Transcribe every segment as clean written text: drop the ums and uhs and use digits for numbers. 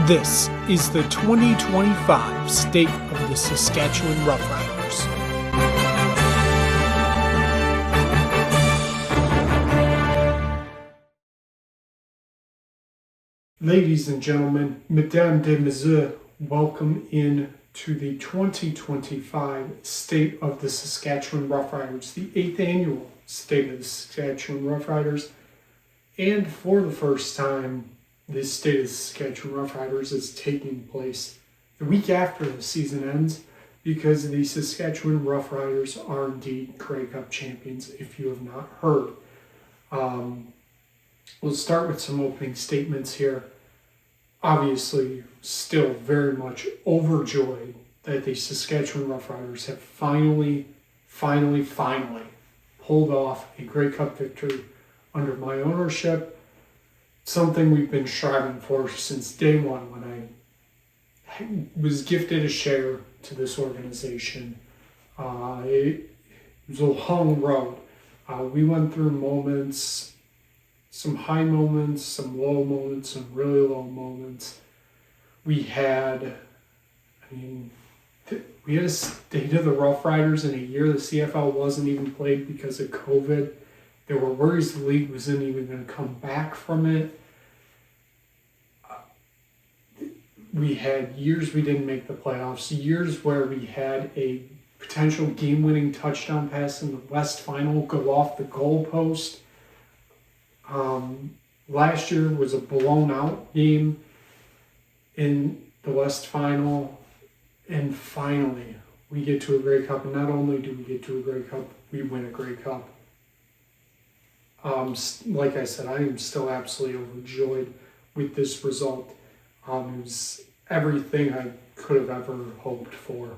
This is the 2025 State of the Saskatchewan Roughriders. Ladies and gentlemen, Mesdames et Messieurs, welcome in to the 2025 State of the Saskatchewan Roughriders, the 8th annual State of the Saskatchewan Roughriders. And for the first time, this State of the Saskatchewan Roughriders is taking place the week after the season ends, because the Saskatchewan Roughriders are indeed Grey Cup champions, if you have not heard. We'll start with some opening statements here. Obviously, still very much overjoyed that the Saskatchewan Roughriders have finally pulled off a Grey Cup victory under my ownership. Something we've been striving for since day one when I was gifted a share to this organization. It was a long road. We went through moments, some high moments, some low moments, some really low moments. We had a State of the Roughriders in a year the CFL wasn't even played because of COVID. There were worries the league wasn't even going to come back from it. We had years we didn't make the playoffs, years where we had a potential game-winning touchdown pass in the West Final go off the goalpost. Last year was a blown-out game in the West Final, and finally we get to a Grey Cup, and not only do we get to a Grey Cup, we win a Grey Cup. Like I said, I am still absolutely overjoyed with this result. It was everything I could have ever hoped for.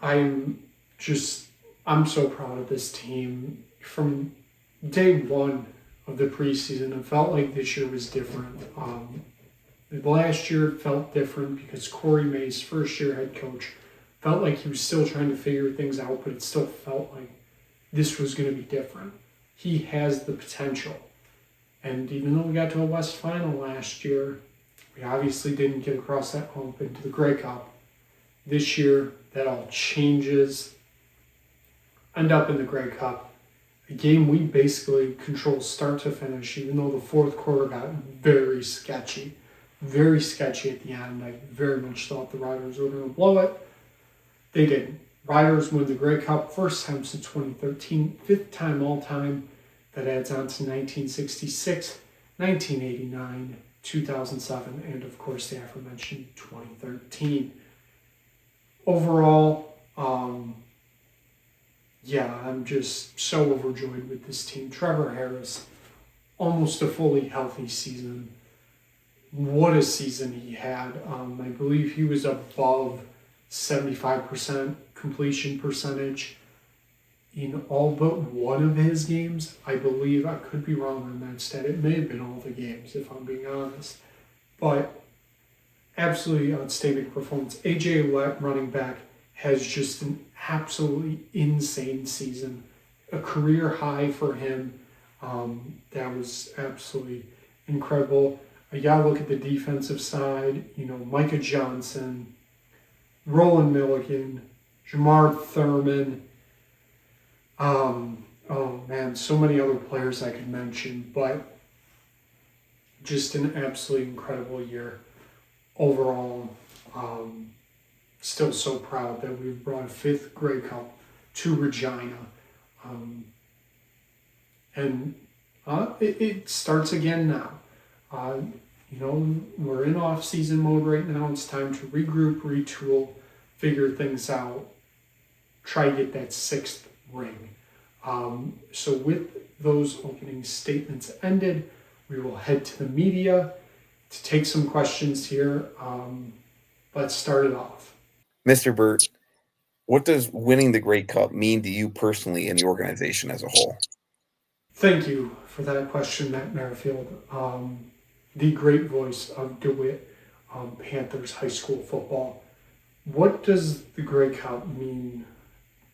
I'm so proud of this team. From day one of the preseason, it felt like this year was different. Last year it felt different because Corey Mays, first year head coach, felt like he was still trying to figure things out, but it still felt like this was going to be different. He has the potential. And even though we got to a West Final last year, we obviously didn't get across that hump into the Grey Cup. This year, that all changes. End up in the Grey Cup. A game we basically controlled start to finish, even though the fourth quarter got very sketchy. Very sketchy at the end. I very much thought the Riders were going to blow it. They didn't. Riders win the Grey Cup, first time since 2013, fifth time all time. That adds on to 1966, 1989, 2007, and of course the aforementioned 2013. Overall, I'm just so overjoyed with this team. Trevor Harris, almost a fully healthy season. What a season he had. I believe he was above 75% completion percentage in all but one of his games. I believe, I could be wrong on that stat. It may have been all the games, if I'm being honest. But absolutely outstanding performance. AJ Ouellette, running back, has just an absolutely insane season. A career high for him. That was absolutely incredible. You gotta look at the defensive side. Micah Johnson, Roland Milligan, Jamar Thurman. So many other players I could mention, but just an absolutely incredible year. Overall, still so proud that we've brought a 5th Grey Cup to Regina. It starts again now. We're in off-season mode right now. It's time to regroup, retool, figure things out, try to get that 6th ring. So with those opening statements ended, we will head to the media to take some questions here. Let's start it off. Mr. Burt, what does winning the Grey Cup mean to you personally and the organization as a whole? Thank you for that question, Matt Merrifield. The great voice of DeWitt Panthers high school football. What does the Grey Cup mean,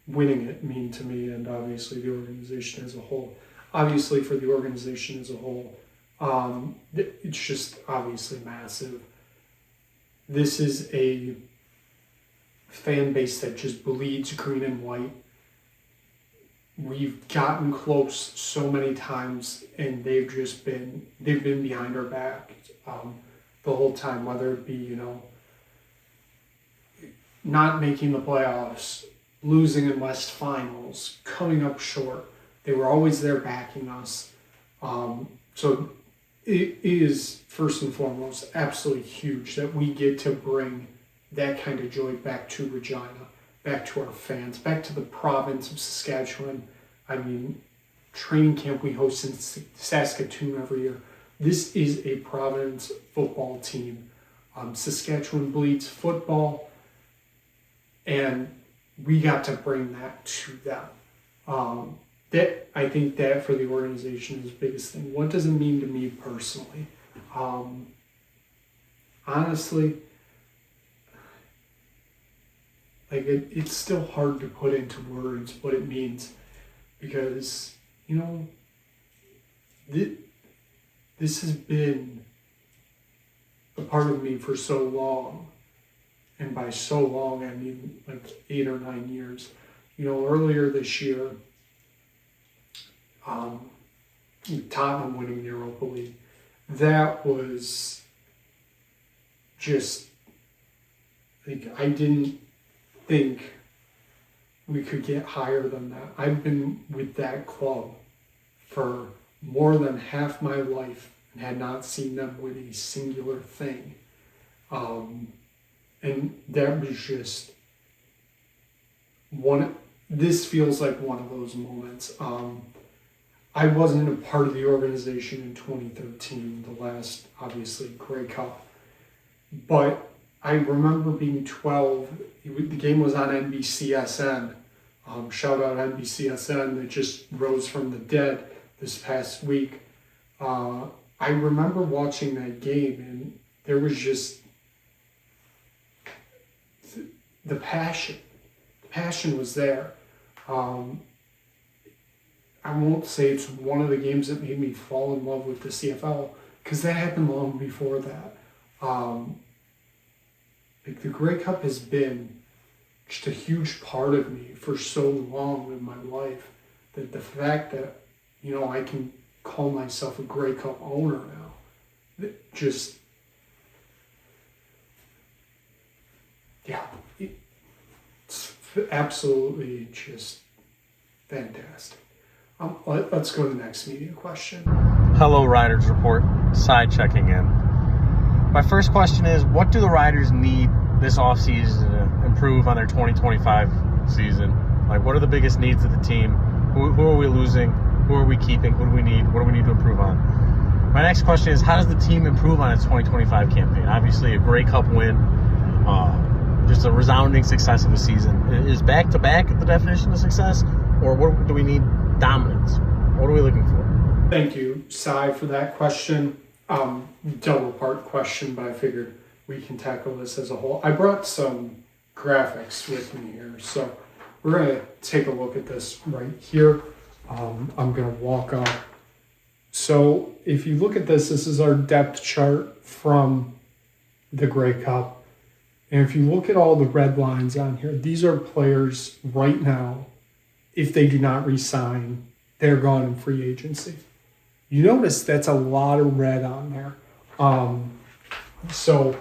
winning it mean to me, and obviously the organization as a whole? Obviously for the organization as a whole, It's just obviously massive. This is a fan base that just bleeds green and white. We've gotten close so many times, and they've been behind our back the whole time, whether it be, not making the playoffs, losing in West Finals, coming up short. They were always there backing us. So it is, first and foremost, absolutely huge that we get to bring that kind of joy back to Regina, back to our fans, back to the province of Saskatchewan. I mean, training camp we host in Saskatoon every year. This is a province football team. Saskatchewan bleeds football, and we got to bring that to them. I think that for the organization is the biggest thing. What does it mean to me personally? Honestly, it's still hard to put into words what it means, because this has been a part of me for so long, and by so long I mean like 8 or 9 years. Earlier this year, Tottenham winning the Europa League, that was just, I didn't think we could get higher than that. I've been with that club for more than half my life and had not seen them win a singular thing. And that was just this feels like one of those moments. I wasn't a part of the organization in 2013, the last, obviously, Grey Cup. But I remember being 12. The game was on NBCSN. Shout out NBCSN that just rose from the dead this past week. I remember watching that game, and there was just the passion. The passion was there. I won't say it's one of the games that made me fall in love with the CFL, because that happened long before that. The Grey Cup has been just a huge part of me for so long in my life, that the fact that, I can call myself a Grey Cup owner now, just, it's absolutely just fantastic. Let's go to the next media question. Hello, Riders Report. Side checking in. My first question is, what do the Riders need this offseason to improve on their 2025 season? What are the biggest needs of the team? Who are we losing? Who are we keeping? Who do we need? What do we need to improve on? My next question is, how does the team improve on its 2025 campaign? Obviously, a Grey Cup win, just a resounding success of a season. Is back-to-back the definition of success? Or what do we need? Dominance. What are we looking for? Thank you, Sai, for that question. Double part question, but I figured we can tackle this as a whole. I brought some graphics with me here, so we're going to take a look at this right here. I'm going to walk up. So if you look at this is our depth chart from the Grey Cup. And if you look at all the red lines on here, these are players right now. If they do not re-sign, they're gone in free agency. You notice that's a lot of red on there. So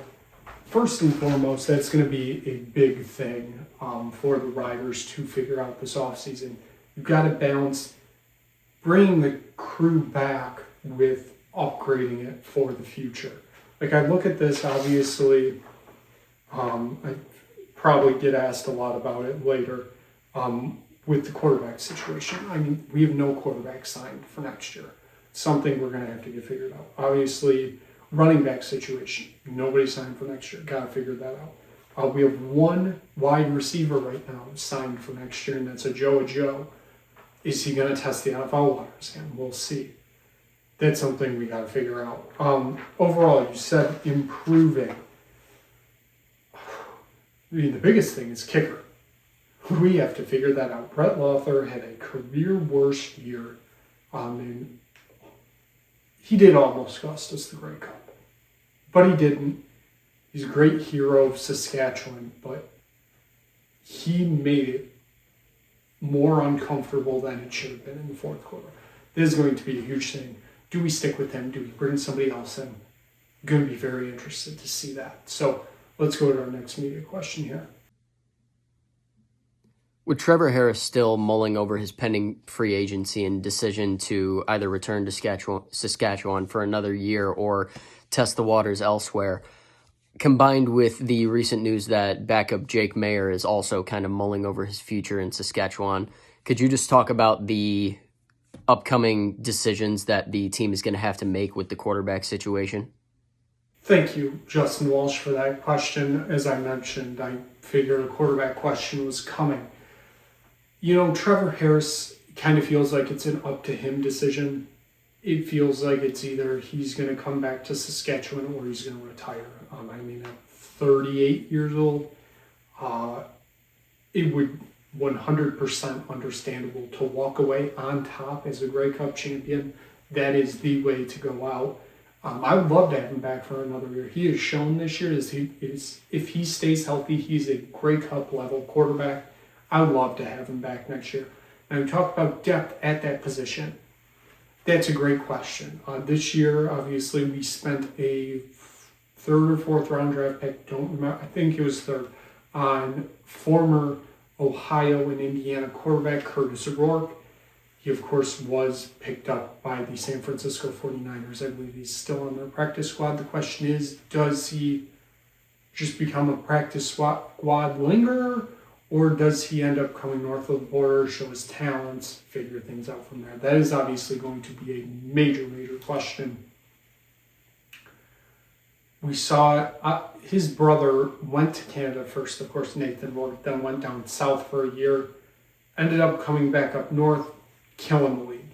first and foremost, that's going to be a big thing for the Riders to figure out this offseason. You've got to balance bringing the crew back with upgrading it for the future. I look at this, obviously, I probably get asked a lot about it later. With the quarterback situation. I mean, we have no quarterback signed for next year. Something we're going to have to get figured out. Obviously, running back situation. Nobody signed for next year. Got to figure that out. We have one wide receiver right now signed for next year, and that's a Joe. Is he going to test the NFL waters again? We'll see. That's something we got to figure out. Overall, you said improving. I mean, the biggest thing is kicker. We have to figure that out. Brett Lothar had a career worst year. he did almost cost us the Grey Cup, but he didn't. He's a great hero of Saskatchewan, but he made it more uncomfortable than it should have been in the fourth quarter. This is going to be a huge thing. Do we stick with him? Do we bring somebody else in? I'm going to be very interested to see that. So let's go to our next media question here. With Trevor Harris still mulling over his pending free agency and decision to either return to Saskatchewan for another year or test the waters elsewhere, combined with the recent news that backup Jake Mayer is also kind of mulling over his future in Saskatchewan, could you just talk about the upcoming decisions that the team is going to have to make with the quarterback situation? Thank you, Justin Walsh, for that question. As I mentioned, I figured a quarterback question was coming. You know, Trevor Harris kind of feels like it's an up-to-him decision. It feels like it's either he's going to come back to Saskatchewan or he's going to retire. At 38 years old, it would 100% understandable to walk away on top as a Grey Cup champion. That is the way to go out. I would love to have him back for another year. He has shown this year if he stays healthy, he's a Grey Cup level quarterback. I would love to have him back next year. Now, we talk about depth at that position. That's a great question. This year, obviously, we spent a third or fourth round draft pick, don't remember, I think it was third, on former Ohio and Indiana quarterback Curtis O'Rourke. He, of course, was picked up by the San Francisco 49ers. I believe he's still on their practice squad. The question is, does he just become a practice squad lingerer, or does he end up coming north of the border, show his talents, figure things out from there? That is obviously going to be a major, major question. We saw his brother went to Canada first, of course, Nathan Rourke, then went down south for a year, ended up coming back up north, killing the league.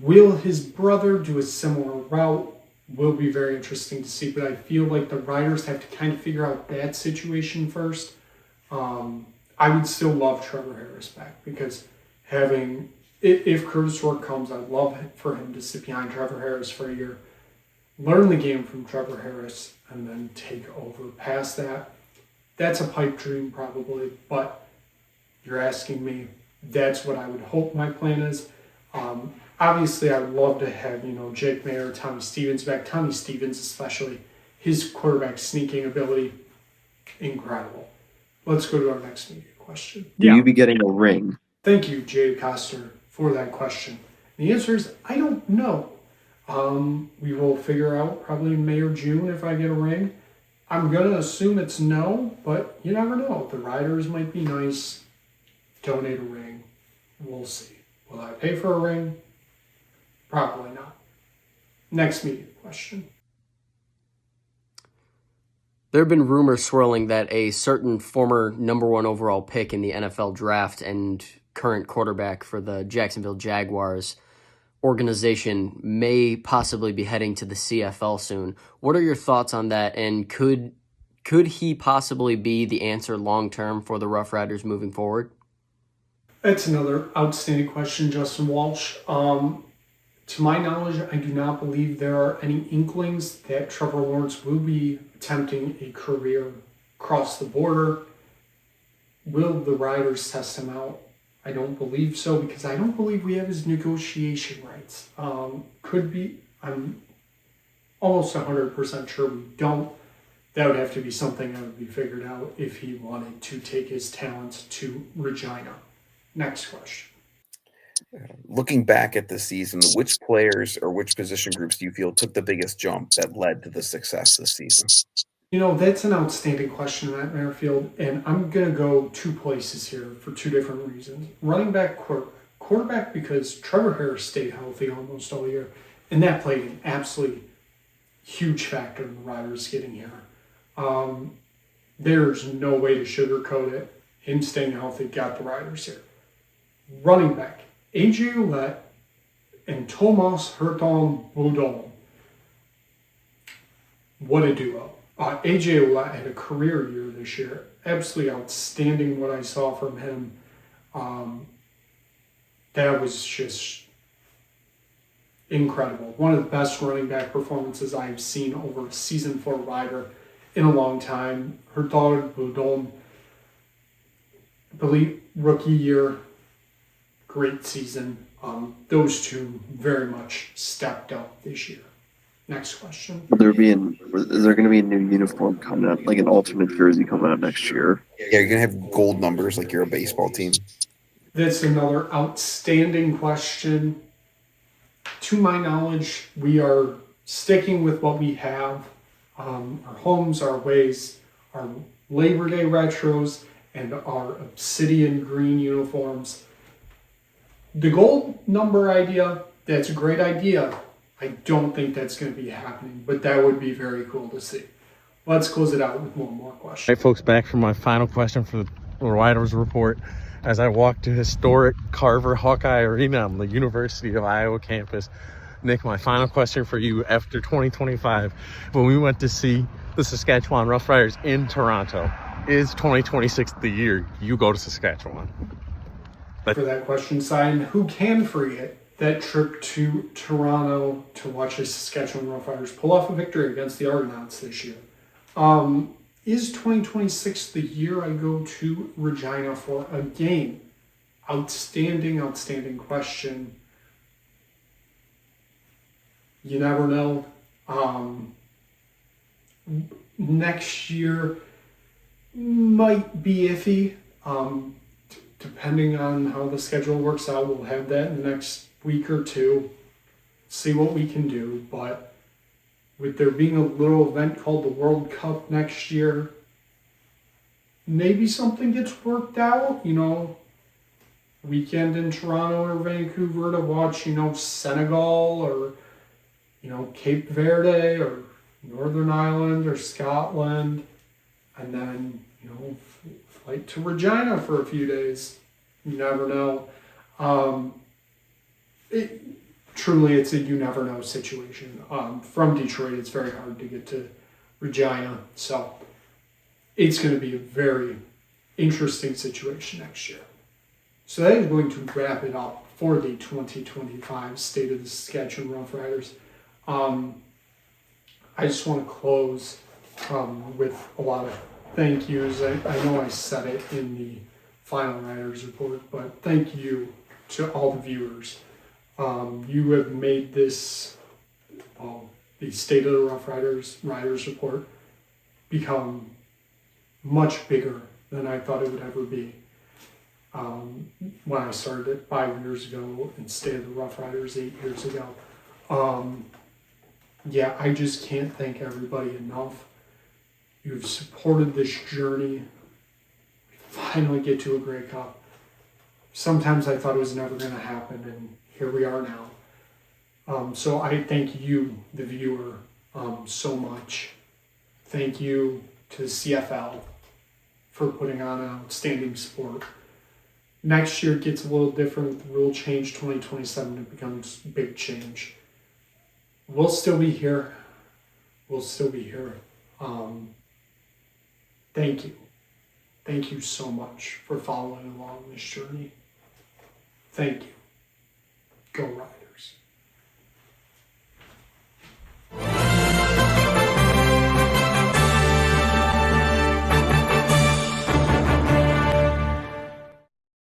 Will his brother do a similar route? Will be very interesting to see, but I feel like the Riders have to kind of figure out that situation first. I would still love Trevor Harris back because if Curtis Rourke comes, I'd love for him to sit behind Trevor Harris for a year, learn the game from Trevor Harris, and then take over. Past that, that's a pipe dream probably, but you're asking me, that's what I would hope my plan is. Obviously, I'd love to have, Jake Mayer, Tommy Stevens back. Tommy Stevens especially, his quarterback sneaking ability, incredible. Let's go to our next media question. Will you be getting a ring? Thank you, Jay Coster, for that question. The answer is, I don't know. We will figure out probably in May or June if I get a ring. I'm going to assume it's no, but you never know. The Riders might be nice. Donate a ring. We'll see. Will I pay for a ring? Probably not. Next media question. There have been rumors swirling that a certain former number 1 overall pick in the NFL draft and current quarterback for the Jacksonville Jaguars organization may possibly be heading to the CFL soon. What are your thoughts on that? And could he possibly be the answer long-term for the Rough Riders moving forward? That's another outstanding question, Justin Walsh. To my knowledge, I do not believe there are any inklings that Trevor Lawrence will be attempting a career across the border. Will the Riders test him out? I don't believe so, because I don't believe we have his negotiation rights. Could be. I'm almost 100% sure we don't. That would have to be something that would be figured out if he wanted to take his talents to Regina. Next question. Looking back at the season, which players or which position groups do you feel took the biggest jump that led to the success this season? That's an outstanding question, Matt Merrifield, and I'm going to go two places here for two different reasons. Running back, quarterback. Quarterback because Trevor Harris stayed healthy almost all year, and that played an absolutely huge factor in the Riders getting here. There's no way to sugarcoat it. Him staying healthy got the Riders here. Running back, A.J. Ouellette and Thomas Herton-Boudon. What a duo. A.J. Ouellette had a career year this year. Absolutely outstanding what I saw from him. That was just incredible. One of the best running back performances I've seen over a season for a Rider in a long time. Hurtado Boudon, I believe, rookie year, great season. Those two very much stepped up this year. Next question. Is there going to be a new uniform coming out, like an alternate jersey coming out next year? Yeah, you're gonna have gold numbers like you're a baseball team. That's another outstanding question. To my knowledge, we are sticking with what we have. Our homes, our ways, our Labor Day retros, and our obsidian green uniforms. The gold number idea, that's a great idea. I don't think that's going to be happening, but that would be very cool to see. Let's close it out with one more question. All right, folks, back for my final question for the Riders Report. As I walk to historic Carver Hawkeye Arena on the University of Iowa campus, Nick, my final question for you after 2025, when we went to see the Saskatchewan Roughriders in Toronto, is 2026 the year you go to Saskatchewan? For that question, Sign, who can forget that trip to Toronto to watch the Saskatchewan Roughriders pull off a victory against the Argonauts this year? Is 2026 the year I go to Regina for a game? Outstanding question. You never know. Next year might be iffy. Depending on how the schedule works out, we'll have that in the next week or two. See what we can do. But with there being a little event called the World Cup next year, maybe something gets worked out. Weekend in Toronto or Vancouver to watch, Senegal or, Cape Verde or Northern Ireland or Scotland. And then, flight to Regina for a few days. You never know. Truly, it's a you never know situation. From Detroit, it's very hard to get to Regina. So it's going to be a very interesting situation next year. So that is going to wrap it up for the 2025 State of the Saskatchewan Roughriders. I just want to close with a lot of thank yous. I know I said it in the final Riders Report, but thank you to all the viewers. You have made this, the State of the Riders Report, become much bigger than I thought it would ever be. When I started it 5 years ago and State of the Roughriders 8 years ago. I just can't thank everybody enough. You've supported this journey. We finally get to a Grey Cup. Sometimes I thought it was never going to happen, and here we are now. So I thank you, the viewer, so much. Thank you to the CFL for putting on an outstanding sport. Next year it gets a little different. The rule change 2027, it becomes a big change. We'll still be here. Thank you. Thank you so much for following along this journey. Thank you. Go Riders.